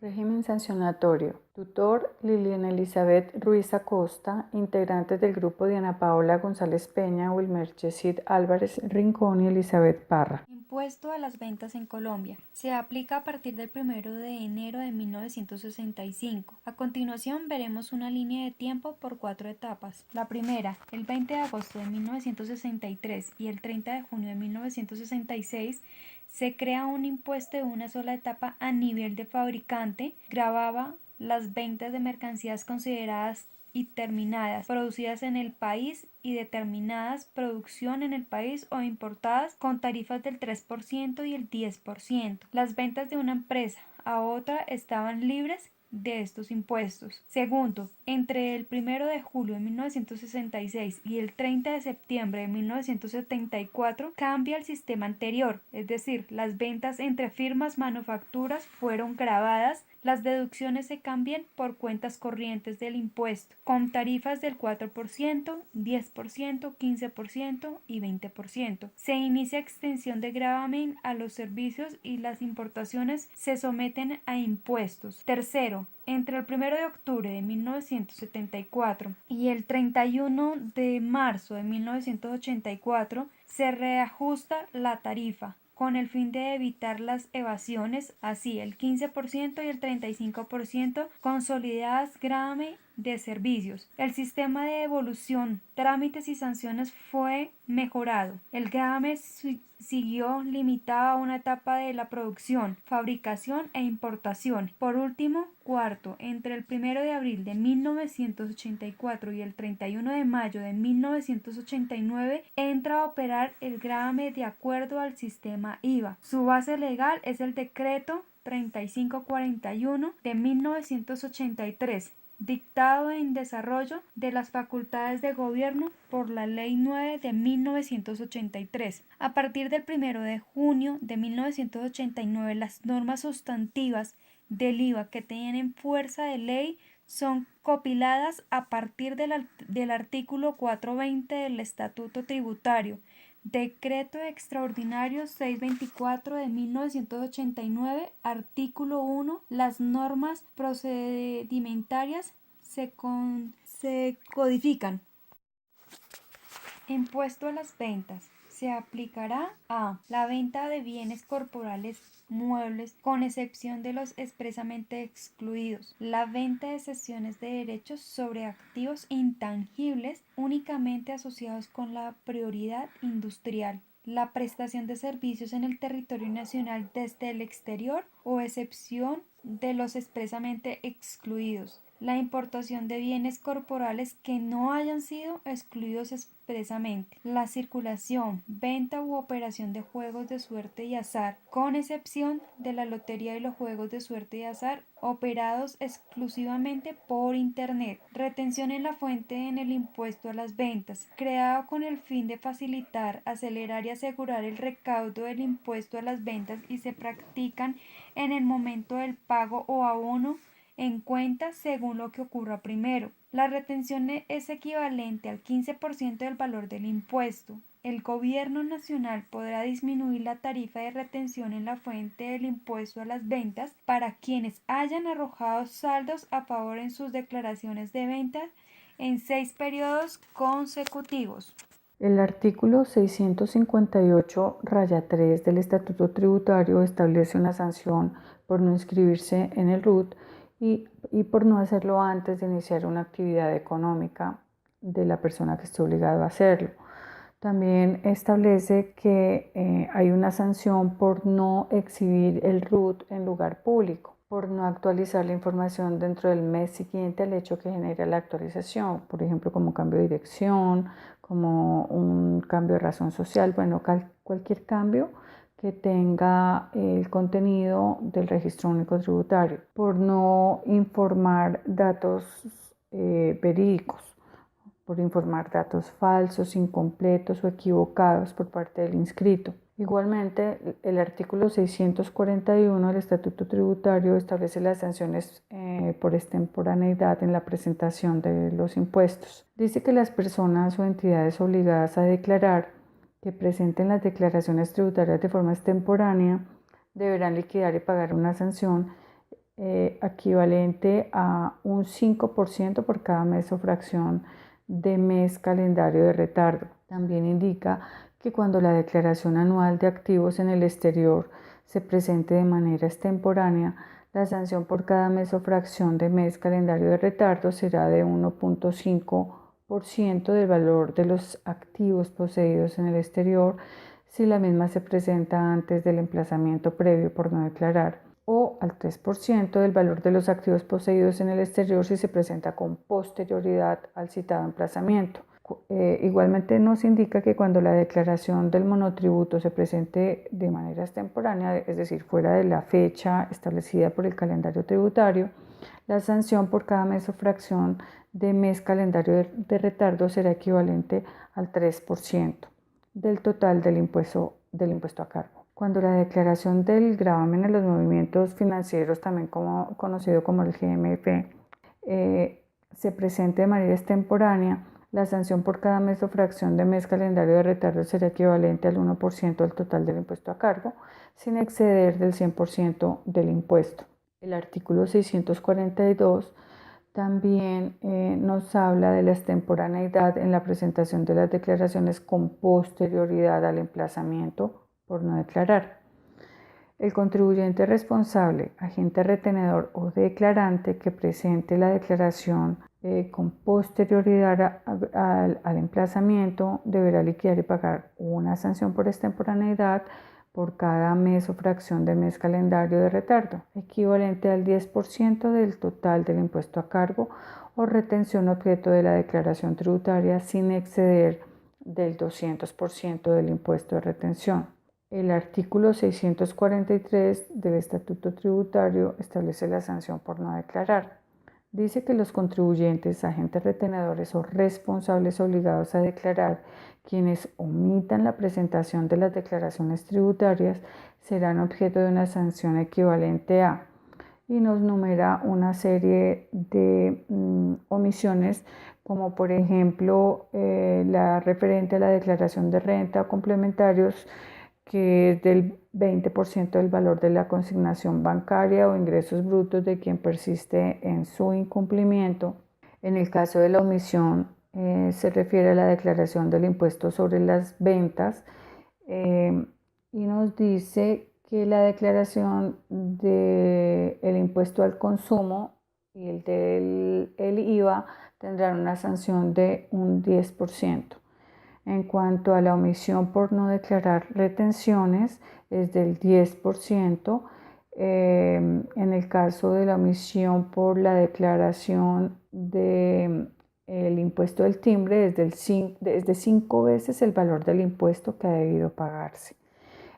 Régimen sancionatorio. Tutor Liliana Elizabeth Ruiz Acosta, integrantes del grupo Diana Paola González Peña, Wilmer Yesid Álvarez Rincón y Elizabeth Parra. Impuesto a las ventas en Colombia. Se aplica a partir del 1 de enero de 1965. A continuación veremos una línea de tiempo por 4 etapas. La primera, el 20 de agosto de 1963 y el 30 de junio de 1966, se crea un impuesto de una sola etapa a nivel de fabricante, gravaba las ventas de mercancías consideradas y terminadas, producidas en el país y determinadas producción en el país o importadas con tarifas del 3% y el 10%. Las ventas de una empresa a otra estaban libres de estos impuestos. Segundo, entre el 1 de julio de 1966 y el 30 de septiembre de 1974 cambia el sistema anterior, es decir, las ventas entre firmas manufacturas fueron gravadas, las deducciones se cambian por cuentas corrientes del impuesto, con tarifas del 4%, 10%, 15% y 20%. Se inicia extensión de gravamen a los servicios y las importaciones se someten a impuestos. Tercero, entre el 1 de octubre de 1974 y el 31 de marzo de 1984 se reajusta la tarifa con el fin de evitar las evasiones, así el 15% y el 35% consolidadas gravamen de servicios. El sistema de devolución, trámites y sanciones fue mejorado. El gravamen siguió limitado a una etapa de la producción, fabricación e importación. Por último, cuarto, entre el 1 de abril de 1984 y el 31 de mayo de 1989 entra a operar el gravamen de acuerdo al sistema IVA. Su base legal es el decreto 3541 de 1983, dictado en desarrollo de las facultades de gobierno por la Ley 9 de 1983. A partir del 1 de junio de 1989, las normas sustantivas del IVA que tienen fuerza de ley son compiladas a partir del artículo 420 del Estatuto Tributario, Decreto Extraordinario 624 de 1989, artículo 1. Las normas procedimentarias se codifican. Impuesto a las ventas. Se aplicará a la venta de bienes corporales muebles, con excepción de los expresamente excluidos, la venta de cesiones de derechos sobre activos intangibles únicamente asociados con la prioridad industrial, la prestación de servicios en el territorio nacional desde el exterior o excepción de los expresamente excluidos, la importación de bienes corporales que no hayan sido excluidos expresamente, la circulación, venta u operación de juegos de suerte y azar, con excepción de la lotería y los juegos de suerte y azar operados exclusivamente por Internet, retención en la fuente en el impuesto a las ventas, creado con el fin de facilitar, acelerar y asegurar el recaudo del impuesto a las ventas y se practican en el momento del pago o abono en cuenta según lo que ocurra primero. La retención es equivalente al 15% del valor del impuesto. El gobierno nacional podrá disminuir la tarifa de retención en la fuente del impuesto a las ventas para quienes hayan arrojado saldos a favor en sus declaraciones de ventas en 6 periodos consecutivos. El artículo 658-3 del Estatuto Tributario establece una sanción por no inscribirse en el RUT y por no hacerlo antes de iniciar una actividad económica de la persona que esté obligado a hacerlo. También establece que hay una sanción por no exhibir el RUT en lugar público, por no actualizar la información dentro del mes siguiente al hecho que genera la actualización, por ejemplo, como cambio de dirección, como un cambio de razón social, bueno, cualquier cambio que tenga el contenido del registro único tributario, por no informar datos verídicos, por informar datos falsos, incompletos o equivocados por parte del inscrito. Igualmente, el artículo 641 del Estatuto Tributario establece las sanciones por extemporaneidad en la presentación de los impuestos. Dice que las personas o entidades obligadas a declarar que presenten las declaraciones tributarias de forma extemporánea deberán liquidar y pagar una sanción equivalente a un 5% por cada mes o fracción de mes calendario de retardo. También indica que cuando la declaración anual de activos en el exterior se presente de manera extemporánea, la sanción por cada mes o fracción de mes calendario de retardo será de 1.5% del valor de los activos poseídos en el exterior si la misma se presenta antes del emplazamiento previo por no declarar, o al 3% del valor de los activos poseídos en el exterior si se presenta con posterioridad al citado emplazamiento. Igualmente nos indica que cuando la declaración del monotributo se presente de manera extemporánea, es decir, fuera de la fecha establecida por el calendario tributario, la sanción por cada mes o fracción de mes calendario de retardo será equivalente al 3% del total del impuesto a cargo. Cuando la declaración del gravamen en los movimientos financieros, también conocido como el GMF, se presente de manera extemporánea, la sanción por cada mes o fracción de mes calendario de retardo será equivalente al 1% del total del impuesto a cargo, sin exceder del 100% del impuesto. El artículo 642 también nos habla de la extemporaneidad en la presentación de las declaraciones con posterioridad al emplazamiento por no declarar. El contribuyente responsable, agente retenedor o declarante que presente la declaración con posterioridad al emplazamiento deberá liquidar y pagar una sanción por extemporaneidad por cada mes o fracción de mes calendario de retardo, equivalente al 10% del total del impuesto a cargo o retención objeto de la declaración tributaria sin exceder del 200% del impuesto de retención. El artículo 643 del Estatuto Tributario establece la sanción por no declarar. Dice que los contribuyentes, agentes retenedores o responsables obligados a declarar, quienes omitan la presentación de las declaraciones tributarias, serán objeto de una sanción equivalente a, y nos numera una serie de omisiones, como por ejemplo la referente a la declaración de renta o complementarios, que es del 20% del valor de la consignación bancaria o ingresos brutos de quien persiste en su incumplimiento. En el caso de la omisión, se refiere a la declaración del impuesto sobre las ventas y nos dice que la declaración del impuesto al consumo y el del IVA tendrán una sanción de un 10%. En cuanto a la omisión por no declarar retenciones, es del 10%. En el caso de la omisión por la declaración del impuesto del timbre, es de 5 veces el valor del impuesto que ha debido pagarse.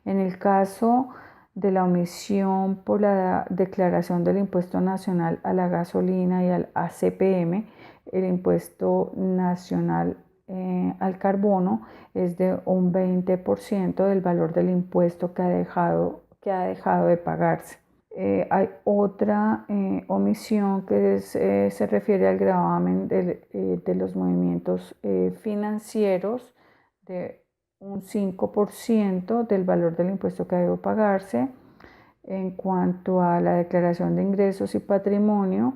En el caso de la omisión por la declaración del impuesto nacional a la gasolina y al ACPM, el impuesto nacional al carbono es de un 20% del valor del impuesto que ha dejado de pagarse. Hay otra omisión que se refiere al gravamen de los movimientos financieros de un 5% del valor del impuesto que ha de pagarse. En cuanto a la declaración de ingresos y patrimonio,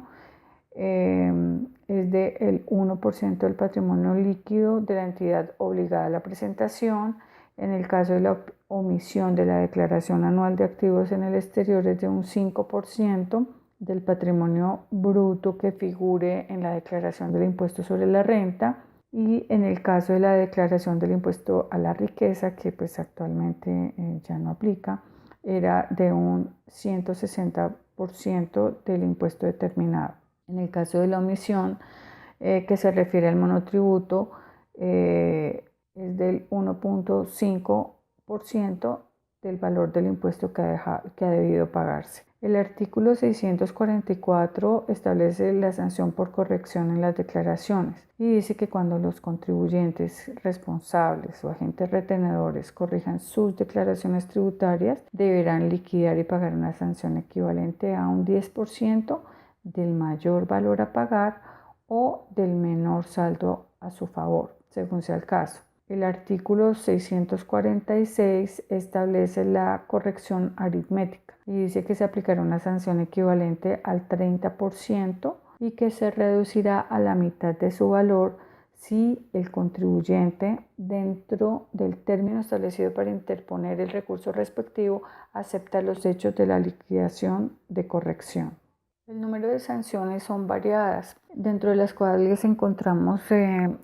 es del 1% del patrimonio líquido de la entidad obligada a la presentación. En el caso de la omisión de la declaración anual de activos en el exterior, es de un 5% del patrimonio bruto que figure en la declaración del impuesto sobre la renta. Y en el caso de la declaración del impuesto a la riqueza, que pues actualmente ya no aplica, era de un 160% del impuesto determinado. En el caso de la omisión que se refiere al monotributo, es del 1.5% del valor del impuesto que ha debido pagarse. El artículo 644 establece la sanción por corrección en las declaraciones y dice que cuando los contribuyentes responsables o agentes retenedores corrijan sus declaraciones tributarias, deberán liquidar y pagar una sanción equivalente a un 10% del mayor valor a pagar o del menor saldo a su favor, según sea el caso. El artículo 646 establece la corrección aritmética y dice que se aplicará una sanción equivalente al 30% y que se reducirá a la mitad de su valor si el contribuyente, dentro del término establecido para interponer el recurso respectivo, acepta los hechos de la liquidación de corrección. El número de sanciones son variadas, dentro de las cuales encontramos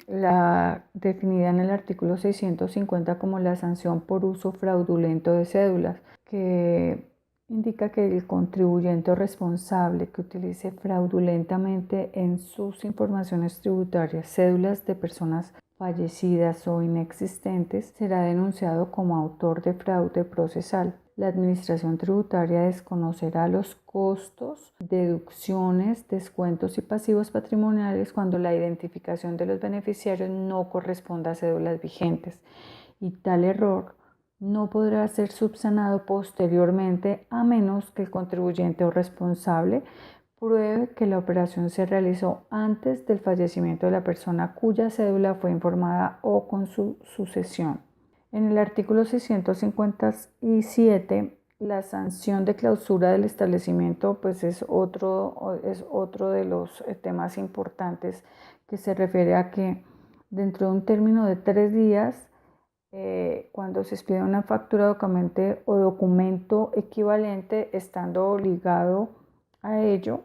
la definida en el artículo 650 como la sanción por uso fraudulento de cédulas, que indica que el contribuyente o responsable que utilice fraudulentamente en sus informaciones tributarias cédulas de personas fallecidas o inexistentes será denunciado como autor de fraude procesal. La Administración Tributaria desconocerá los costos, deducciones, descuentos y pasivos patrimoniales cuando la identificación de los beneficiarios no corresponda a cédulas vigentes, y tal error no podrá ser subsanado posteriormente a menos que el contribuyente o responsable pruebe que la operación se realizó antes del fallecimiento de la persona cuya cédula fue informada o con su sucesión. En el artículo 657, la sanción de clausura del establecimiento pues es otro de los temas importantes, que se refiere a que dentro de un término de 3 días, cuando se expide una factura o documento equivalente, estando ligado a ello,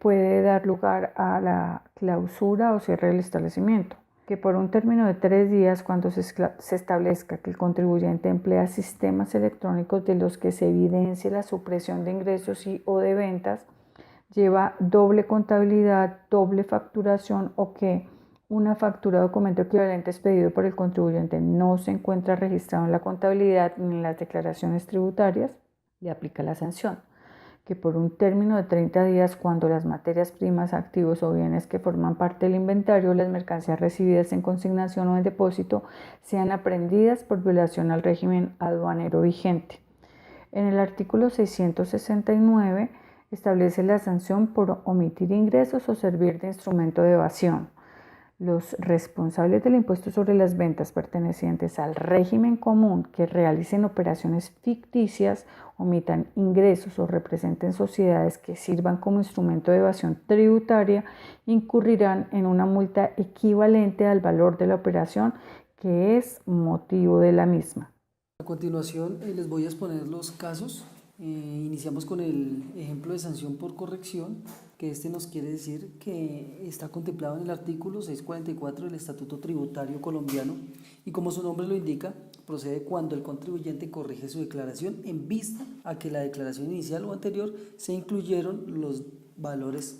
puede dar lugar a la clausura o cierre del establecimiento. Que por un término de 3 días, cuando se establezca que el contribuyente emplea sistemas electrónicos de los que se evidencie la supresión de ingresos o de ventas, lleva doble contabilidad, doble facturación, o que una factura o documento equivalente expedido por el contribuyente no se encuentra registrado en la contabilidad ni en las declaraciones tributarias, le aplica la sanción. Que por un término de 30 días, cuando las materias primas, activos o bienes que forman parte del inventario, las mercancías recibidas en consignación o en depósito, sean aprehendidas por violación al régimen aduanero vigente. En el artículo 669 establece la sanción por omitir ingresos o servir de instrumento de evasión. Los responsables del impuesto sobre las ventas pertenecientes al régimen común que realicen operaciones ficticias, omitan ingresos o representen sociedades que sirvan como instrumento de evasión tributaria, incurrirán en una multa equivalente al valor de la operación que es motivo de la misma. A continuación les voy a exponer los casos. Iniciamos con el ejemplo de sanción por corrección, que nos quiere decir que está contemplado en el artículo 644 del Estatuto Tributario Colombiano, y como su nombre lo indica, procede cuando el contribuyente corrige su declaración en vista a que la declaración inicial o anterior se incluyeron los valores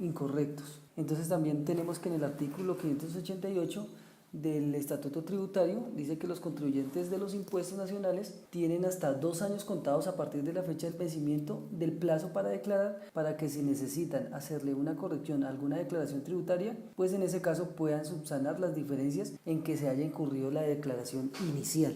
incorrectos. Entonces también tenemos que en el artículo 588 del Estatuto Tributario dice que los contribuyentes de los impuestos nacionales tienen hasta 2 años contados a partir de la fecha del vencimiento del plazo para declarar, para que si necesitan hacerle una corrección a alguna declaración tributaria, pues en ese caso puedan subsanar las diferencias en que se haya incurrido la declaración inicial.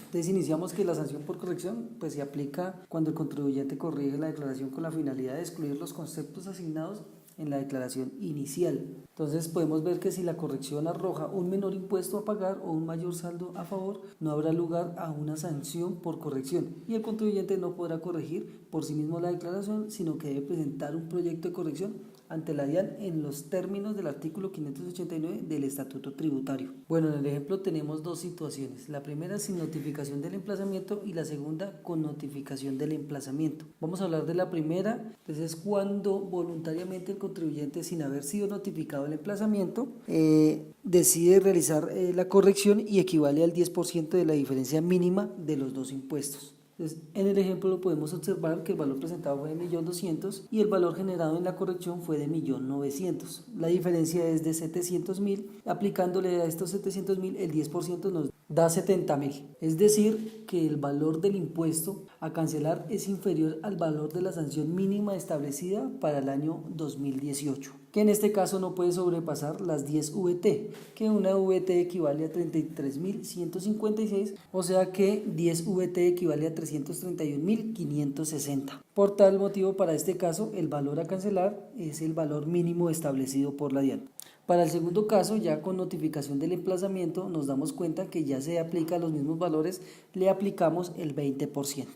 Entonces iniciamos que la sanción por corrección pues se aplica cuando el contribuyente corrige la declaración con la finalidad de excluir los conceptos asignados en la declaración inicial. Entonces podemos ver que si la corrección arroja un menor impuesto a pagar o un mayor saldo a favor, no habrá lugar a una sanción por corrección y el contribuyente no podrá corregir por sí mismo la declaración, sino que debe presentar un proyecto de corrección ante la DIAN en los términos del artículo 589 del Estatuto Tributario. Bueno, en el ejemplo tenemos 2 situaciones. La primera sin notificación del emplazamiento y la segunda con notificación del emplazamiento. Vamos a hablar de la primera. Entonces es cuando voluntariamente el contribuyente, sin haber sido notificado el emplazamiento, decide realizar la corrección y equivale al 10% de la diferencia mínima de los 2 impuestos. Entonces, en el ejemplo podemos observar que el valor presentado fue de 1.200.000 y el valor generado en la corrección fue de 1.900.000. La diferencia es de 700.000. Aplicándole a estos 700.000 el 10% nos da 70.000. Es decir, que el valor del impuesto a cancelar es inferior al valor de la sanción mínima establecida para el año 2018. que en este caso no puede sobrepasar las 10 VT, que una VT equivale a 33.156, o sea que 10 VT equivale a 331.560. Por tal motivo, para este caso, el valor a cancelar es el valor mínimo establecido por la DIAN. Para el segundo caso, ya con notificación del emplazamiento, nos damos cuenta que ya se aplica los mismos valores, le aplicamos el 20%.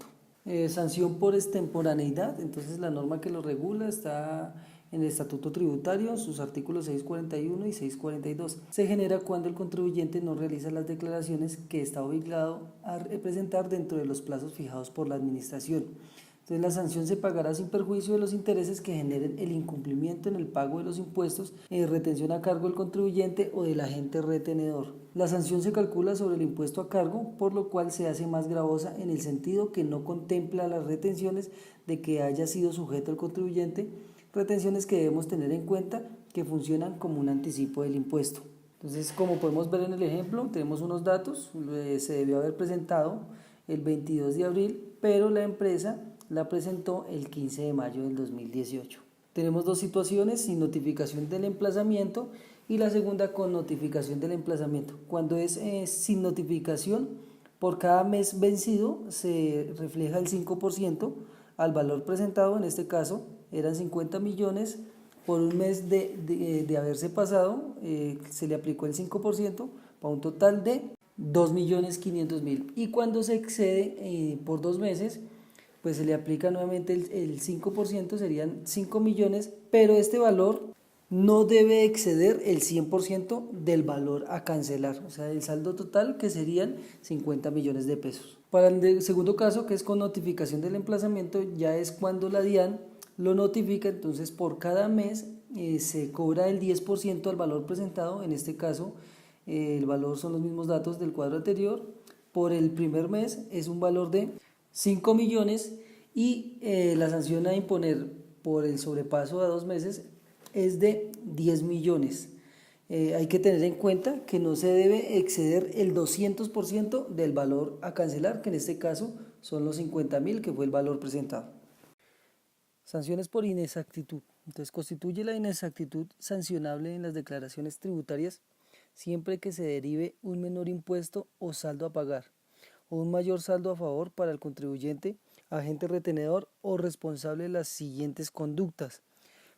Sanción por extemporaneidad, entonces la norma que lo regula está en el Estatuto Tributario, sus artículos 641 y 642. Se genera cuando el contribuyente no realiza las declaraciones que está obligado a presentar dentro de los plazos fijados por la Administración. Entonces la sanción se pagará sin perjuicio de los intereses que generen el incumplimiento en el pago de los impuestos, retención a cargo del contribuyente o del agente retenedor. La sanción se calcula sobre el impuesto a cargo, por lo cual se hace más gravosa en el sentido que no contempla las retenciones de que haya sido sujeto el contribuyente, retenciones que debemos tener en cuenta que funcionan como un anticipo del impuesto. Entonces, como podemos ver en el ejemplo, tenemos unos datos, se debió haber presentado el 22 de abril, pero la empresa la presentó el 15 de mayo del 2018. Tenemos dos situaciones, sin notificación del emplazamiento y la segunda con notificación del emplazamiento. Cuando es sin notificación, por cada mes vencido se refleja el 5% al valor presentado, en este caso eran 50 millones, por un mes de haberse pasado se le aplicó el 5% para un total de 2.500.000, y cuando se excede por 2 meses, pues se le aplica nuevamente el 5%, serían 5 millones, pero este valor no debe exceder el 100% del valor a cancelar, o sea, el saldo total, que serían 50 millones de pesos. Para el segundo caso, que es con notificación del emplazamiento, ya es cuando la DIAN lo notifica, entonces por cada mes se cobra el 10% al valor presentado, en este caso el valor son los mismos datos del cuadro anterior. Por el primer mes es un valor de 5 millones y la sanción a imponer por el sobrepaso a 2 meses es de 10 millones. Hay que tener en cuenta que no se debe exceder el 200% del valor a cancelar, que en este caso son los 50.000, que fue el valor presentado. Sanciones por inexactitud. Entonces, constituye la inexactitud sancionable en las declaraciones tributarias siempre que se derive un menor impuesto o saldo a pagar, o un mayor saldo a favor para el contribuyente, agente retenedor o responsable de las siguientes conductas.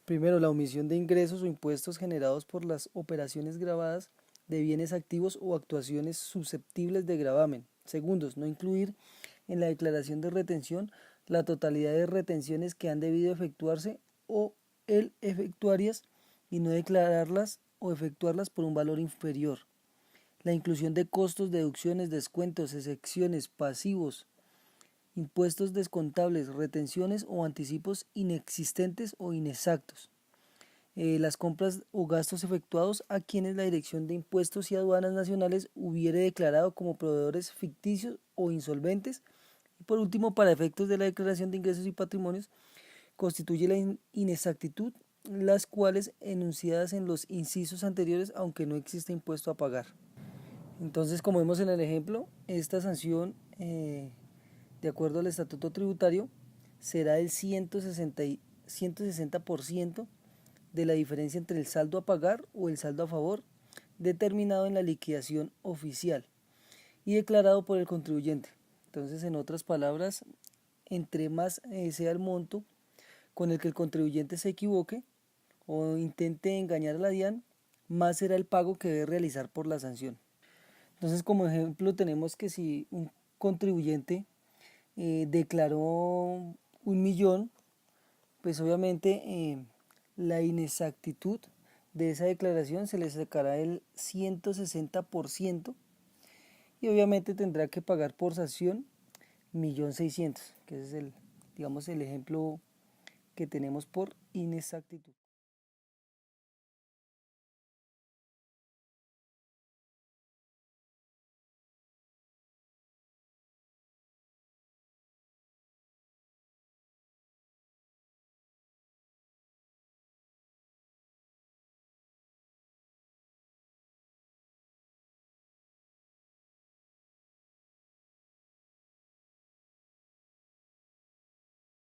Primero, la omisión de ingresos o impuestos generados por las operaciones gravadas de bienes activos o actuaciones susceptibles de gravamen. Segundo, no incluir en la declaración de retención la totalidad de retenciones que han debido efectuarse o el efectuarias y no declararlas o efectuarlas por un valor inferior. La inclusión de costos, deducciones, descuentos, exenciones, pasivos, impuestos descontables, retenciones o anticipos inexistentes o inexactos. Las compras o gastos efectuados a quienes la Dirección de Impuestos y Aduanas Nacionales hubiere declarado como proveedores ficticios o insolventes. Y por último, para efectos de la declaración de ingresos y patrimonios, constituye la inexactitud, las cuales enunciadas en los incisos anteriores, aunque no existe impuesto a pagar. Entonces, como vemos en el ejemplo, esta sanción, de acuerdo al Estatuto Tributario, será el 160% de la diferencia entre el saldo a pagar o el saldo a favor determinado en la liquidación oficial y declarado por el contribuyente. Entonces, en otras palabras, entre más sea el monto con el que el contribuyente se equivoque o intente engañar a la DIAN, más será el pago que debe realizar por la sanción. Entonces, como ejemplo, tenemos que si un contribuyente declaró 1.000.000, pues obviamente la inexactitud de esa declaración se le sacará el 160% y obviamente tendrá que pagar por sanción 1.600.000, que ese es el ejemplo que tenemos por inexactitud.